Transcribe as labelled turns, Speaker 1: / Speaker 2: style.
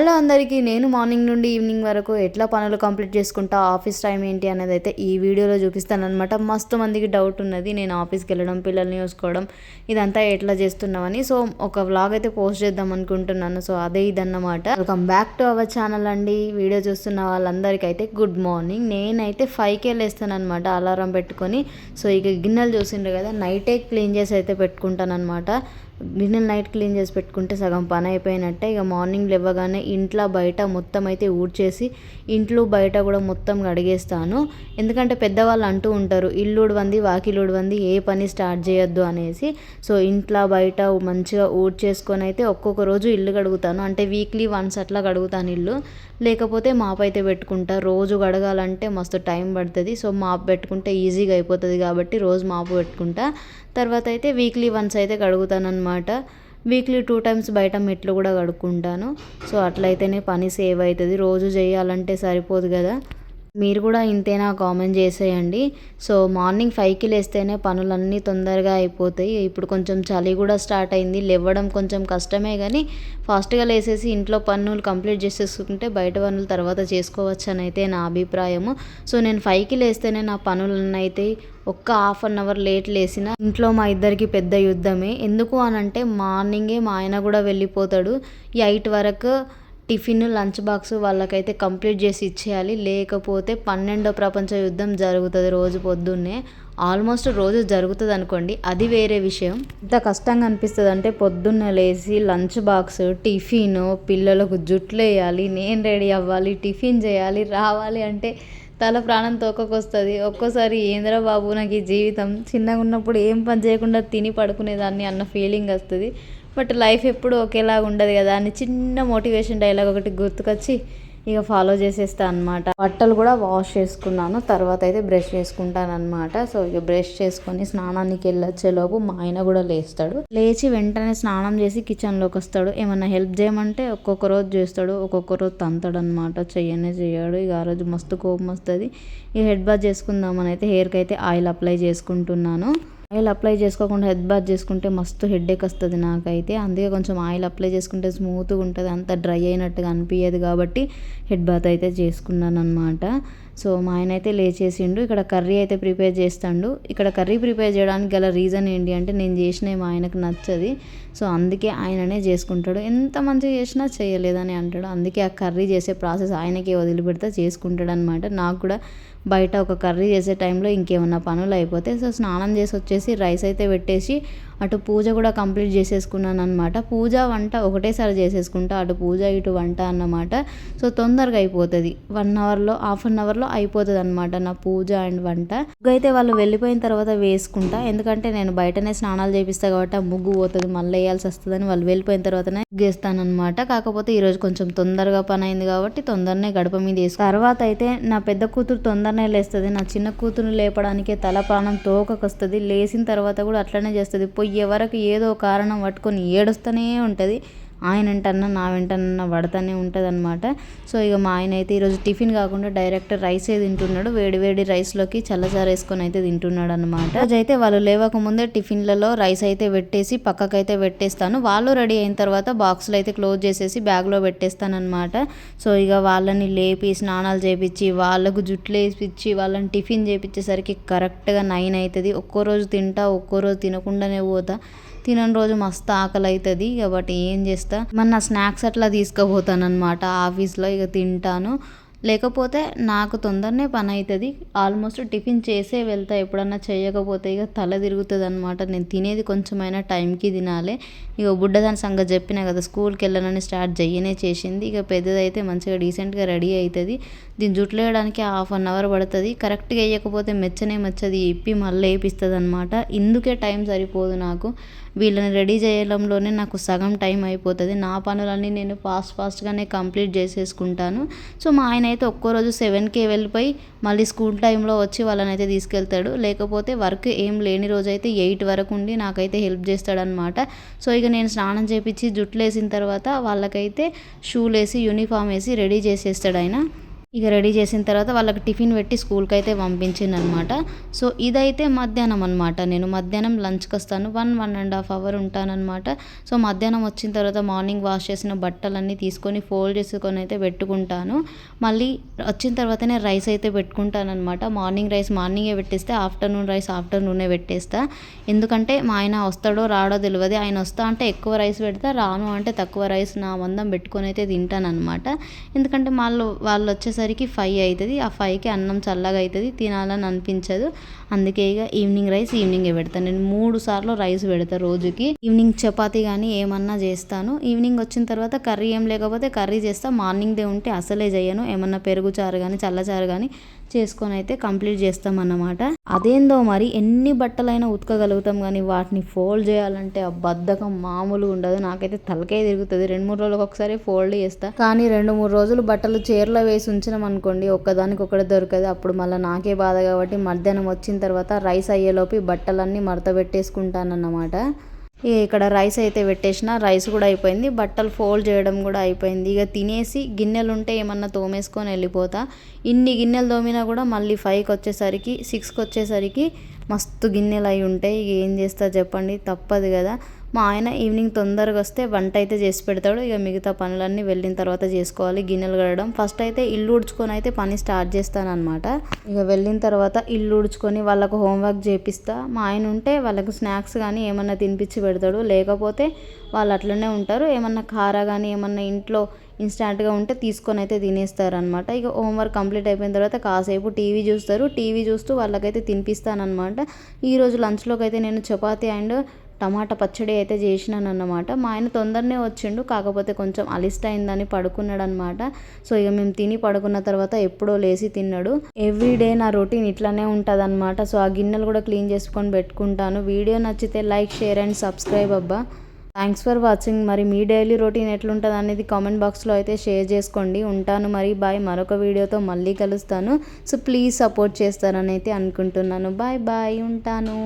Speaker 1: Hello అందరికీ, నేను morning నుండి ఈవినింగ్ వరకు ఎట్లా పనులు కంప్లీట్ చేసుకుంటా, ఆఫీస్ టైం ఏంటి అనేది అయితే ఈ వీడియోలో చూపిస్తానమాట. మస్తు మందికి డౌట్ ఉన్నది, నేను ఆఫీస్కి వెళ్ళడం, పిల్లల్ని చూసుకోవడం ఇదంతా ఎట్లా చేస్తున్నామని. సో ఒక వ్లాగ్ అయితే పోస్ట్ చేద్దాం అనుకుంటున్నాను. సో అదే ఇదన్నమాట. Welcome back to our channel అండి. వీడియో చూస్తున్న వాళ్ళందరికీ అయితే గుడ్ మార్నింగ్. నేనైతే 5కే లేస్తాను అనమాట, అలారం పెట్టుకొని. సో ఇక గిన్నెలు చూసిండ్రు కదా, నైటే క్లీన్ చేసి అయితే పెట్టుకుంటాను అనమాట. గిన్నెలు నైట్ క్లీన్ చేసి పెట్టుకుంటే సగం పని అయిపోయినట్టే. ఇక మార్నింగ్ లేవగానే ఇంట్లో బయట మొత్తం అయితే ఊడ్చేసి, ఇంట్లో బయట కూడా మొత్తం కడిగేస్తాను. ఎందుకంటే పెద్దవాళ్ళు అంటూ ఉంటారు, ఇల్లు ఉడవంది వాకిలు ఉడవంది ఏ పని స్టార్ట్ చేయొద్దు అనేసి. సో ఇంట్లో బయట మంచిగా ఊడ్చేసుకొని అయితే ఒక్కొక్క రోజు ఇల్లు కడుగుతాను. అంటే వీక్లీ వన్స్ అట్లా కడుగుతాను ఇల్లు. లేకపోతే మాప్ అయితే పెట్టుకుంటా. రోజు కడగాలంటే మస్తు టైం పడుతుంది. సో మాప్ పెట్టుకుంటే ఈజీగా అయిపోతుంది కాబట్టి రోజు మాపు పెట్టుకుంటా. తర్వాత అయితే వీక్లీ వన్స్ అయితే కడుగుతాను అనమాట. వీక్లీ 2 టైమ్స్ బయట మెట్లు కూడా కడుక్కుంటాను. సో అట్లయితేనే పని సేవ్ అవుతుంది. రోజు చేయాలంటే సరిపోదు కదా. మీరు కూడా ఇంతేనా కామెంట్ చేసేయండి. సో మార్నింగ్ 5కి లేస్తేనే పనులన్నీ తొందరగా అయిపోతాయి. ఇప్పుడు కొంచెం చలి కూడా స్టార్ట్ అయింది, లేవడం కొంచెం కష్టమే కానీ ఫాస్ట్గా లేసేసి ఇంట్లో పనులు కంప్లీట్ చేసేసుకుంటే బయట పనులు తర్వాత చేసుకోవచ్చు అని అయితే నా అభిప్రాయము. సో నేను 5కి లేస్తేనే నా పనులన్నీ అయితే. ఒక్క హాఫ్ అన్ అవర్ లేట్ లేసిన ఇంట్లో మా ఇద్దరికి పెద్ద యుద్ధమే. ఎందుకు అనంటే మార్నింగే మా ఆయన కూడా వెళ్ళిపోతాడు. 8 వరకు టిఫిన్ లంచ్ బాక్స్ వాళ్ళకైతే కంప్లీట్ చేసి ఇచ్చేయాలి. లేకపోతే 12వ ప్రపంచ యుద్ధం జరుగుతుంది రోజు పొద్దున్నే. ఆల్మోస్ట్ రోజు జరుగుతుంది అనుకోండి, అది వేరే విషయం. ఇంత కష్టంగా అనిపిస్తుంది అంటే పొద్దున్నే లేచి లంచ్ బాక్స్, టిఫిన్, పిల్లలకు జుట్లు వేయాలి, నేను రెడీ అవ్వాలి, టిఫిన్ చేయాలి, రావాలి అంటే తల ప్రాణం తోకకొస్తుంది. ఒక్కోసారి ఏంద్రా బాబు నాకు ఈ జీవితం, చిన్నగా ఉన్నప్పుడు ఏం పని చేయకుండా తిని పడుకునేదాన్ని అన్న ఫీలింగ్ వస్తుంది. బట్ లైఫ్ ఎప్పుడు ఒకేలాగా ఉండదు కదా అని చిన్న మోటివేషన్ డైలాగ్ ఒకటి గుర్తుకొచ్చి ఇక ఫాలో చేసేస్తాను అనమాట. బట్టలు కూడా వాష్ చేసుకున్నాను. తర్వాత అయితే బ్రష్ చేసుకుంటాను అనమాట. సో ఇక బ్రష్ చేసుకొని స్నానానికి వెళ్ళొచ్చేలోపు మా ఆయన కూడా లేస్తాడు. లేచి వెంటనే స్నానం చేసి కిచెన్లోకి వస్తాడు. ఏమన్నా హెల్ప్ చేయమంటే ఒక్కొక్క రోజు చేస్తాడు, ఒక్కొక్క రోజు తంతాడు అనమాట. చెయ్యనే చేయడు. ఇక ఆ రోజు మస్తు కోపం వస్తుంది. ఇక హెడ్ బాత్ చేసుకుందామని అయితే హెయిర్కి అయితే ఆయిల్ అప్లై చేసుకుంటున్నాను. ఆయిల్ అప్లై చేసుకోకుండా హెడ్ బాత్ చేసుకుంటే మస్తు హెడేక్ వస్తుంది నాకైతే. అందుకే కొంచెం ఆయిల్ అప్లై చేసుకుంటే స్మూత్గా ఉంటుంది, అంత డ్రై అయినట్టుగా అనిపించదు కాబట్టి హెడ్ బాత్ అయితే చేసుకున్నాను అనమాట. సో మా ఆయన అయితే లేచేసిండు. ఇక్కడ కర్రీ అయితే ప్రిపేర్ చేస్తాడు. ఇక్కడ కర్రీ ప్రిపేర్ చేయడానికి గల రీజన్ ఏంటి అంటే, నేను చేసినవి మా ఆయనకు నచ్చది. సో అందుకే ఆయననే చేసుకుంటాడు. ఎంత మంచిగా చేసినా చేయలేదని అంటాడు. అందుకే ఆ కర్రీ చేసే ప్రాసెస్ ఆయనకే వదిలిపెడితే చేసుకుంటాడు అనమాట. నాకు కూడా బయట ఒక కర్రీ చేసే టైంలో ఇంకేమన్నా పనులు అయిపోతే సో స్నానం చేసి వచ్చేసి రైస్ అయితే పెట్టేసి అటు పూజ కూడా కంప్లీట్ చేసేసుకున్నాను అనమాట. పూజ వంట ఒకటేసారి చేసేసుకుంటా, అటు పూజ ఇటు వంట అన్నమాట. సో తొందరగా అయిపోతుంది. 1 అవర్లో హాఫ్ అన్ అవర్లో అయిపోతుంది అనమాట నా పూజ అండ్ వంట. ముగ్గు అయితే వాళ్ళు వెళ్ళిపోయిన తర్వాత వేసుకుంటా, ఎందుకంటే నేను బయటనే స్నానాలు చేపిస్తాను కాబట్టి ఆ ముగ్గు పోతుంది, మళ్ళీ వేయాల్సి వస్తుందని వాళ్ళు వెళ్ళిపోయిన తర్వాతనే ముగ్గేస్తాను అనమాట. కాకపోతే ఈరోజు కొంచెం తొందరగా పని అయింది కాబట్టి తొందరనే గడప మీద వేసుకు. తర్వాత అయితే నా పెద్ద కూతురు తొందరనే లేస్తుంది. నా చిన్న కూతురు లేపడానికే తల ప్రాణం తోకకొస్తుంది. లేచిన తర్వాత కూడా అట్లనే చేస్తుంది. పోయే వరకు ఏదో కారణం పట్టుకొని ఏడుస్తూనే ఉంటుంది. ఆయన వెంటన్నా నా వెంటన్నా పడుతూనే ఉంటుంది అనమాట. సో ఇక మా ఆయన అయితే ఈరోజు టిఫిన్ కాకుండా డైరెక్ట్ రైసే తింటున్నాడు. వేడి వేడి రైస్లోకి చల్లచారు వేసుకొని అయితే తింటున్నాడు అనమాట. రోజైతే వాళ్ళు లేవకముందే టిఫిన్లలో రైస్ అయితే పెట్టేసి పక్కకైతే పెట్టేస్తాను. వాళ్ళు రెడీ అయిన తర్వాత బాక్సులు అయితే క్లోజ్ చేసేసి బ్యాగ్లో పెట్టేస్తాను అనమాట. సో ఇక వాళ్ళని లేపి స్నానాలు చేపించి వాళ్ళకు జుట్లు వేసిపించి వాళ్ళని టిఫిన్ చేపించేసరికి కరెక్ట్గా 9 అవుతుంది. ఒక్కో రోజు తింటా, ఒక్కో రోజు తినకుండానే పోతా. తినని రోజు మస్తు ఆకలి అవుతుంది కాబట్టి ఏం చేస్తా, మన స్నాక్స్ అట్లా తీసుకుపోతాను అనమాట ఆఫీస్లో. ఇక తింటాను. లేకపోతే నాకు తొందరనే పని అవుతుంది. ఆల్మోస్ట్ టిఫిన్ చేసే వెళ్తా. ఎప్పుడన్నా చేయకపోతే ఇక తల తిరుగుతుంది అనమాట. నేను తినేది కొంచెమైనా టైంకి తినాలి. ఇక బుడ్డదాని సంగతి చెప్పినా కదా, స్కూల్కి వెళ్ళనని స్టార్ట్ చెయ్యనే చేసింది. ఇక పెద్దదైతే మంచిగా డీసెంట్గా రెడీ అవుతుంది. దీన్ని జుట్లు వేయడానికి హాఫ్ అన్ అవర్ పడుతుంది. కరెక్ట్గా వేయకపోతే మెచ్చది ఇప్పి మళ్ళీ వేపిస్తుంది అనమాట. ఇందుకే టైం సరిపోదు నాకు. వీళ్ళని రెడీ చేయడంలోనే నాకు సగం టైం అయిపోతుంది. నా పనులన్నీ నేను ఫాస్ట్గానే కంప్లీట్ చేసేసుకుంటాను. సో మా ఆయన అయితే ఒక్కో రోజు 7కే వెళ్ళిపోయి మళ్ళీ స్కూల్ టైంలో వచ్చి వాళ్ళని అయితే తీసుకెళ్తాడు. లేకపోతే వర్క్ ఏం లేని రోజు అయితే 8 వరకు ఉండి నాకైతే హెల్ప్ చేస్తాడనమాట. సో ఇక నేను స్నానం చేపించి జుట్లు వేసిన తర్వాత వాళ్ళకైతే షూలు వేసి యూనిఫామ్ వేసి రెడీ చేసేస్తాడు ఆయన. ఇక రెడీ చేసిన తర్వాత వాళ్ళకి టిఫిన్ పెట్టి స్కూల్కి అయితే పంపించిందనమాట. సో ఇదైతే మధ్యాహ్నం అనమాట. నేను మధ్యాహ్నం లంచ్కి వస్తాను. 1.5 అవర్ ఉంటానన్నమాట. సో మధ్యాహ్నం వచ్చిన తర్వాత మార్నింగ్ వాష్ చేసిన బట్టలన్నీ తీసుకొని ఫోల్డ్ చేసుకొని అయితే పెట్టుకుంటాను. మళ్ళీ వచ్చిన తర్వాతనే రైస్ అయితే పెట్టుకుంటానమాట. మార్నింగ్ రైస్ మార్నింగే పెట్టేస్తే ఆఫ్టర్నూన్ రైస్ ఆఫ్టర్నూనే పెట్టేస్తా. ఎందుకంటే మా ఆయన వస్తాడో రాడో తెలియదు. ఆయన వస్తా అంటే ఎక్కువ రైస్ పెడతా, రాను అంటే తక్కువ రైస్ నా మందం పెట్టుకొని అయితే తింటానమాట. ఎందుకంటే వాళ్ళు వచ్చేసరికి 5 అవుతుంది. ఆ 5కి అన్నం చల్లగా అవుతుంది, తినాలని అనిపించదు. అందుకే ఇక ఈవినింగ్ రైస్ ఈవినింగే పెడతాను. నేను 3 సార్లు రైస్ పెడతాను రోజుకి. ఈవినింగ్ చపాతీ కానీ ఏమన్నా చేస్తాను. ఈవినింగ్ వచ్చిన తర్వాత కర్రీ ఏం లేకపోతే కర్రీ చేస్తా. మార్నింగ్దే ఉంటే అసలే చేయను. ఏమన్నా పెరుగు చారు కానీ చల్లచారు కానీ చేసుకొని అయితే కంప్లీట్ చేస్తామన్నమాట. అదేందో మరి ఎన్ని బట్టలైనా ఉతకగలుగుతాం కానీ వాటిని ఫోల్డ్ చేయాలంటే ఆ బద్ధకం మామూలుగా ఉండదు. నాకైతే తలకాయ తిరుగుతుంది. 2-3 రోజులకు ఒకసారి ఫోల్డ్ చేస్తా. కానీ 2-3 రోజులు బట్టలు చీరలో వేసి ఉంచినాం అనుకోండి, ఒక్కదానికి ఒకటి దొరకదు. అప్పుడు మళ్ళీ నాకే బాధ. కాబట్టి మధ్యాహ్నం వచ్చిన తర్వాత రైస్ అయ్యేలోపు బట్టలన్నీ మడత పెట్టేసుకుంటానన్నమాట. ఇక్కడ రైస్ అయితే పెట్టేసిన, రైస్ కూడా అయిపోయింది, బట్టలు ఫోల్డ్ చేయడం కూడా అయిపోయింది. ఇక తినేసి గిన్నెలు ఉంటే ఏమన్నా తోమేసుకొని వెళ్ళిపోతా. ఇన్ని గిన్నెలు తోమినా కూడా మళ్ళీ 5కి వచ్చేసరికి 6కి వచ్చేసరికి మస్తు గిన్నెలు అయి ఉంటాయి. ఇక ఏం చేస్తా చెప్పండి, తప్పదు కదా. మా ఆయన ఈవినింగ్ తొందరగా వస్తే వంట అయితే చేసి పెడతాడు. ఇక మిగతా పనులన్నీ వెళ్ళిన తర్వాత చేసుకోవాలి. గిన్నెలు కడగడం ఫస్ట్ అయితే ఇల్లు ఉడ్చుకొని అయితే పని స్టార్ట్ చేస్తానన్నమాట. ఇక వెళ్ళిన తర్వాత ఇల్లు ఉడ్చుకొని వాళ్ళకు హోంవర్క్ చేపిస్తా. మా ఆయన ఉంటే వాళ్ళకు స్నాక్స్ కానీ ఏమన్నా తినిపించి పెడతాడు. లేకపోతే వాళ్ళు అట్లనే ఉంటారు. ఏమన్నా కారా కానీ ఏమన్నా ఇంట్లో ఇన్స్టాంట్గా ఉంటే తీసుకొని అయితే తినేస్తారనమాట. ఇక హోంవర్క్ కంప్లీట్ అయిపోయిన తర్వాత కాసేపు టీవీ చూస్తారు. టీవీ చూస్తూ వాళ్ళకైతే తినిపిస్తానమాట. ఈరోజు లంచ్లోకి అయితే నేను చపాతీ అండ్ టమాటా పచ్చడి అయితే చేసినాను అన్నమాట. మా ఆయన తొందరనే వచ్చిండు, కాకపోతే కొంచెం అలిస్ట్ అయిందని పడుకున్నాడు అనమాట. సో ఇక మేము తిని పడుకున్న తర్వాత ఎప్పుడో లేచి తిన్నాడు. ఎవ్రీడే నా రొటీన్ ఇట్లానే ఉంటుంది అనమాట. సో ఆ గిన్నెలు కూడా క్లీన్ చేసుకొని పెట్టుకుంటాను. వీడియో నచ్చితే లైక్, షేర్ అండ్ సబ్స్క్రైబ్ అబ్బా. Thanks for watching. మరి మీ డైలీ రొటీన్ ఎట్లుంటుంది అనేది కామెంట్ బాక్స్లో అయితే షేర్ చేసుకోండి. ఉంటాను మరి, బాయ్. మరొక వీడియోతో మళ్ళీ కలుస్తాను. సో ప్లీజ్ సపోర్ట్ చేస్తారని అయితే అనుకుంటున్నాను. బాయ్ బాయ్, ఉంటాను.